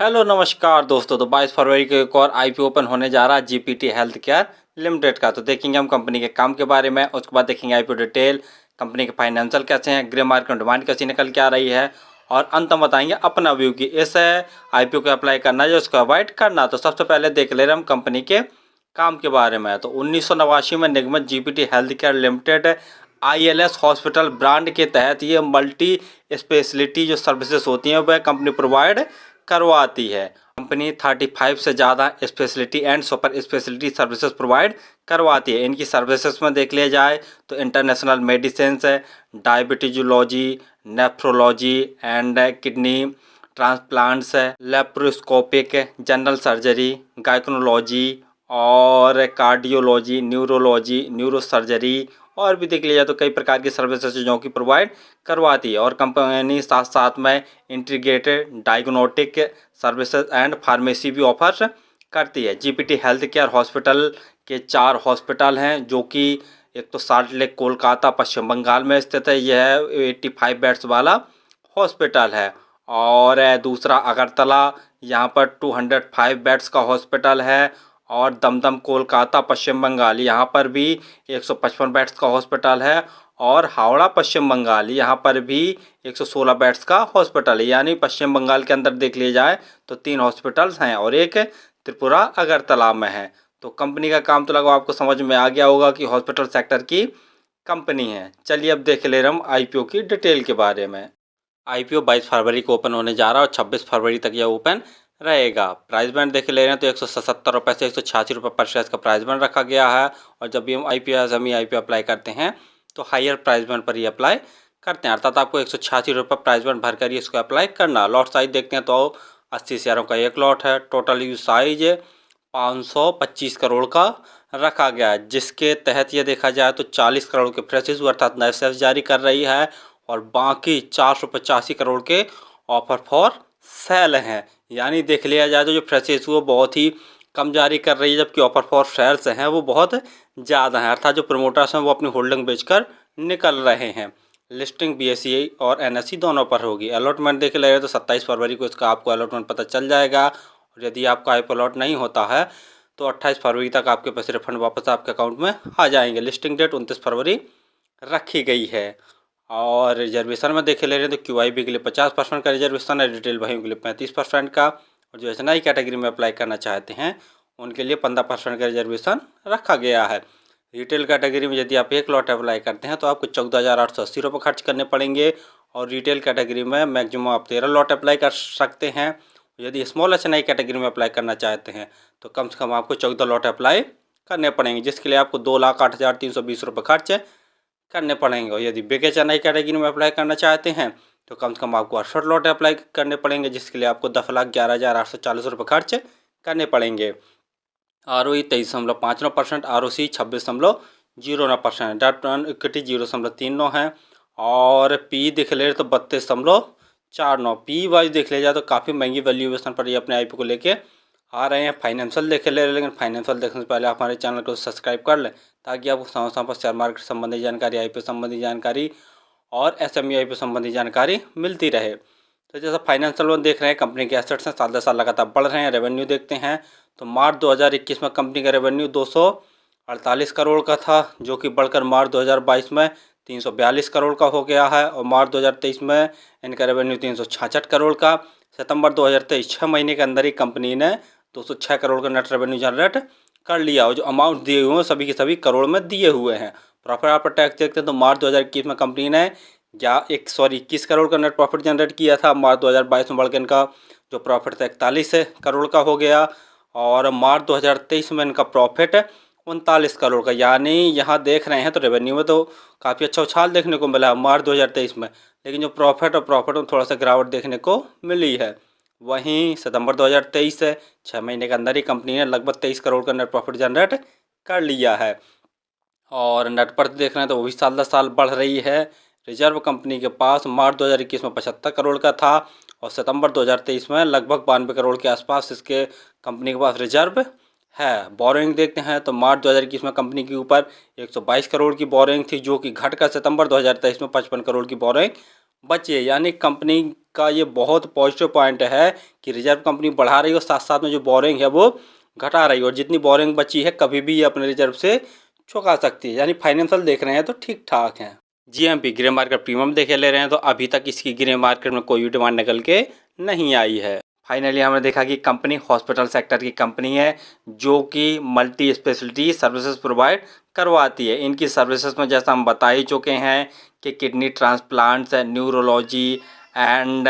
Hello नमस्कार दोस्तों। तो 22 फरवरी को एक और आईपीओ ओपन होने जा रहा है जीपीटी हेल्थ केयर लिमिटेड का। तो देखेंगे हम कंपनी के काम के बारे में, उसके बाद देखेंगे आईपीओ डिटेल, कंपनी के फाइनेंशियल कैसे हैं, ग्रे मार्केट में डिमांड कैसी निकल के आ रही है, और अंत में बताएंगे अपना व्यू कि इस आईपीओ को अप्लाई करना है उसको अवॉइड करना। तो सबसे पहले देख ले रहे हम कंपनी के काम के बारे में। तो 1989 में निगमित GPT health care limited ILS hospital brand के तहत ये मल्टी स्पेशलिटी जो सर्विसेज होती हैं वह कंपनी प्रोवाइड करवाती है। कंपनी 35 से ज़्यादा speciality and super speciality services provide करवाती है। इनकी सर्विसेज में देख लिया जाए तो इंटरनेशनल मेडिसिन है, डायबिटीजोलॉजी, नेफ्रोलॉजी एंड किडनी ट्रांसप्लांट्स है, लेप्रोस्कोपिक, जनरल सर्जरी, गायकोनोलॉजी और कार्डियोलॉजी, न्यूरोलॉजी, न्यूरोसर्जरी और भी देख लिया जाए तो कई प्रकार की सर्विसेज जो कि प्रोवाइड करवाती है। और कंपनी साथ साथ में integrated diagnostic services and pharmacy भी ऑफर करती है। जीपीटी हेल्थ केयर हॉस्पिटल के 4 हॉस्पिटल हैं, जो कि एक तो साल्ट लेक कोलकाता पश्चिम बंगाल में स्थित है, यह 85 बेड्स वाला हॉस्पिटल है। और दूसरा अगरतला, यहाँ पर 205 बेड्स का हॉस्पिटल है। और दमदम कोलकाता पश्चिम बंगाल, यहाँ पर भी 155 बेड्स का हॉस्पिटल है। और हावड़ा पश्चिम बंगाल, यहाँ पर भी 116 बेड्स का हॉस्पिटल है। यानी पश्चिम बंगाल के अंदर देख लिया जाए तो 3 हॉस्पिटल्स हैं और एक त्रिपुरा अगरतला में है। तो कंपनी का काम तो लगभग आपको समझ में आ गया होगा कि हॉस्पिटल सेक्टर की कंपनी है। चलिए अब देख ले रहे हम आईपीओ की डिटेल के बारे में। आईपीओ 22 फरवरी को ओपन होने जा रहा है और 26 फरवरी तक यह ओपन रहेगा। प्राइस बैंड देख ले रहे हैं तो 177 रुपये से 186 रुपये पर शेयर का प्राइस बैंड रखा गया है। और जब भी हम आईपीओ अप्लाई करते हैं तो हायर प्राइस बैंड पर ही अप्लाई करते हैं, अर्थात आपको 186 रुपये प्राइस बैंड भर कर ही इसको अप्लाई करना। लॉट साइज देखते हैं तो 80 शेयरों का एक लॉट है। टोटल यूज साइज 525 करोड़ का रखा गया है, जिसके तहत ये देखा जाए तो 40 करोड़ के फ्रेश इशू अर्थात नए शेयर जारी कर रही है और बाकी 485 करोड़ के ऑफर फॉर सेल हैं। यानी देख लिया जाए तो जो फ्रेश इशू वो बहुत ही कम जारी कर रही है, जबकि ऑफर फॉर सेल्स हैं वो बहुत ज़्यादा हैं, अर्थात जो प्रमोटर्स हैं वो अपनी होल्डिंग बेचकर निकल रहे हैं। लिस्टिंग बीएसई और एनएसई दोनों पर होगी। अलॉटमेंट देख ले रहे तो 27 फरवरी को इसका आपको अलॉटमेंट पता चल जाएगा। और यदि आपका आईपीओ अलॉट नहीं होता है तो 28 फरवरी तक आपके पैसे रिफंड वापस आपके अकाउंट में आ जाएंगे। लिस्टिंग डेट 29 फरवरी रखी गई है। और रिजर्वेशन में देखे ले रहे हैं तो क्यूआईबी के लिए 50% का रिजर्वेशन है, रिटेल भाइयों के लिए 35% का, और जो एसएनआई कैटेगरी में अप्लाई करना चाहते हैं उनके लिए 15% का रिजर्वेशन रखा गया है। रिटेल कैटेगरी में यदि आप एक लॉट अप्लाई करते हैं तो आपको 14,880 रुपये खर्च करने पड़ेंगे। और रिटेल कैटेगरी में मैक्सिमम आप 13 लॉट अप्लाई कर सकते हैं। यदि स्मॉल एसएनआई कैटेगरी में अप्लाई करना चाहते हैं तो कम से कम आपको 14 लॉट अप्लाई करने पड़ेंगे, जिसके लिए आपको 2,08,320 रुपये खर्च करने पड़ेंगे। और यदि बिग एसएनआई कैटेगरी में अप्लाई करना चाहते हैं तो कम से कम आपको 68 लॉट अप्लाई करने पड़ेंगे, जिसके लिए आपको 10,11,840 रुपये खर्च करने पड़ेंगे। ROE 23.59%, ROC 26.09%, debt on equity 0.39 है। और पी देख ले तो 32.49। पी वाइज देख लिया जाए तो काफ़ी महंगी वैल्यूएशन पर ये अपने आईपीओ को लेके आ रहे हैं। फाइनेंशियल देख ले रहे हैं, लेकिन फाइनेंशियल देखने से पहले आप हमारे चैनल को सब्सक्राइब कर लें ताकि आपको समय समय पर शेयर मार्केट संबंधी जानकारी, आईपीओ संबंधी जानकारी और एसएमई आईपीओ संबंधी जानकारी मिलती रहे। तो जैसा फाइनेंशियल लोन देख रहे हैं, कंपनी के एसेट्स हैं साल दर साल लगातार बढ़ रहे हैं। रेवेन्यू देखते हैं तो मार्च 2021 में कंपनी का रेवेन्यू 248 करोड़ का था, जो कि बढ़कर मार्च 2022 में 342 करोड़ का हो गया है। और मार्च 2023 में इनका रेवेन्यू 366 करोड़ का। सितंबर 2023 6 महीने के अंदर ही कंपनी ने 206 करोड़ का नेट रेवेन्यू जनरेट कर लिया। और जो अमाउंट दिए हुए हैं सभी के सभी करोड़ में दिए हुए हैं। प्रॉफिट आफ्टर टैक्स देखते हैं तो मार्च 2021 में कंपनी ने 21 करोड़ का नेट प्रॉफिट जनरेट किया था। मार्च 2022 में बढ़कर इनका जो प्रॉफिट था 41 करोड़ का हो गया। और मार्च 2023 में इनका प्रॉफिट 39 करोड़ का। यानी यहाँ देख रहे हैं तो रेवेन्यू में तो काफ़ी अच्छा उछाल देखने को मिला है मार्च 2023 में, लेकिन जो प्रॉफिट में थोड़ा सा गिरावट देखने को मिली है। वहीं सितंबर 2023 से 6 महीने के अंदर ही कंपनी ने लगभग 23 करोड़ का नेट प्रॉफिट जनरेट कर लिया है। और नेट पर देख रहे हैं तो वो भी साल दर साल बढ़ रही है। रिजर्व कंपनी के पास मार्च 2021 में 75 करोड़ का था और सितंबर 2023 में लगभग 92 करोड़ के आसपास इसके कंपनी के पास रिजर्व है। बोरोइंग देखते हैं तो मार्च 2021 में कंपनी के ऊपर 122 करोड़ की बोरोइंग थी, जो कि घटकर सितंबर 2023 में 55 करोड़ की बोरोइंग बची है। यानी कंपनी का ये बहुत पॉजिटिव पॉइंट है कि रिजर्व कंपनी बढ़ा रही है और साथ साथ में जो बोरिंग है वो घटा रही है, और जितनी बोरिंग बची है कभी भी ये अपने रिजर्व से चुका सकती है। यानी फाइनेंशियल देख रहे हैं तो ठीक ठाक है। जीएमपी ग्रे मार्केट प्रीमियम देखे ले रहे हैं तो अभी तक इसकी ग्रे मार्केट में कोई भी डिमांड निकल के नहीं आई है। फाइनली हमने देखा कि कंपनी हॉस्पिटल सेक्टर की कंपनी है जो कि मल्टी स्पेशलिटी सर्विसेज प्रोवाइड करवाती है। इनकी सर्विसेज में जैसा हम बता ही चुके हैं कि किडनी ट्रांसप्लांट्स, न्यूरोलॉजी एंड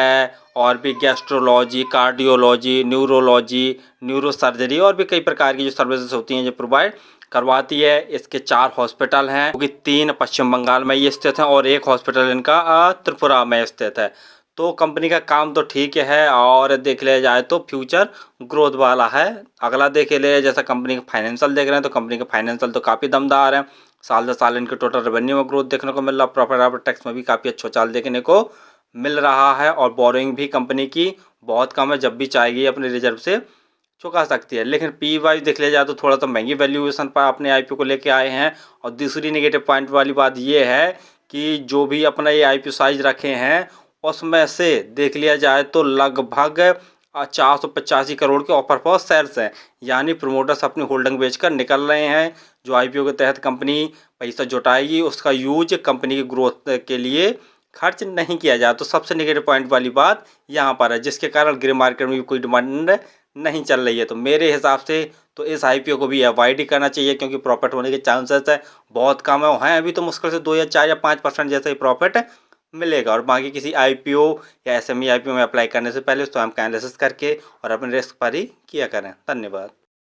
और भी गैस्ट्रोलॉजी, कार्डियोलॉजी, न्यूरोलॉजी, न्यूरोसर्जरी और भी कई प्रकार की जो सर्विसेज होती हैं जो प्रोवाइड करवाती है। इसके 4 हॉस्पिटल हैं, क्योंकि 3 पश्चिम बंगाल में ये स्थित हैं और 1 हॉस्पिटल इनका त्रिपुरा में स्थित है। तो कंपनी का काम तो ठीक है और देख लिया जाए तो फ्यूचर ग्रोथ वाला है। अगला देख ले जैसा कंपनी का फाइनेंशियल देख रहे हैं तो कंपनी का फाइनेंशियल तो काफ़ी दमदार है। साल दर साल इनके टोटल रेवेन्यू में ग्रोथ देखने को मिल रहा है, प्रॉफिट आफ्टर टैक्स में भी काफ़ी अच्छा चाल देखने को मिल रहा है, और बोरिंग भी कंपनी की बहुत कम है, जब भी चाहेगी अपने रिजर्व से चुका सकती है। लेकिन पी वाइज देख लिया जाए तो थोड़ा तो महंगी वैल्यूएशन पर अपने आईपीओ को लेके आए हैं। और दूसरी नेगेटिव पॉइंट वाली बात ये है कि जो भी अपना ये आईपीओ साइज रखे हैं उसमें से देख लिया जाए तो लगभग 485 करोड़ के ऑफर फॉर शेयर्स हैं। यानी प्रोमोटर्स अपनी होल्डिंग बेचकर निकल रहे हैं। जो आईपीओ के तहत कंपनी पैसा जुटाएगी उसका यूज कंपनी की ग्रोथ के लिए खर्च नहीं किया जाए। तो सबसे नेगेटिव पॉइंट वाली बात यहाँ पर है, जिसके कारण ग्रे मार्केट में भी कोई डिमांड नहीं चल रही है। तो मेरे हिसाब से तो इस आईपीओ को भी अवॉइड ही करना चाहिए, क्योंकि प्रॉफिट होने के चांसेस है बहुत कम है अभी तो मुश्किल से 2 या 4 या 5% जैसा ही प्रॉफिट मिलेगा। और बाकी किसी आईपीओ या एसएमई आईपीओ में अप्लाई करने से पहले उसको हम एनालिसिस करके और अपने रिस्क पर ही किया करें। धन्यवाद।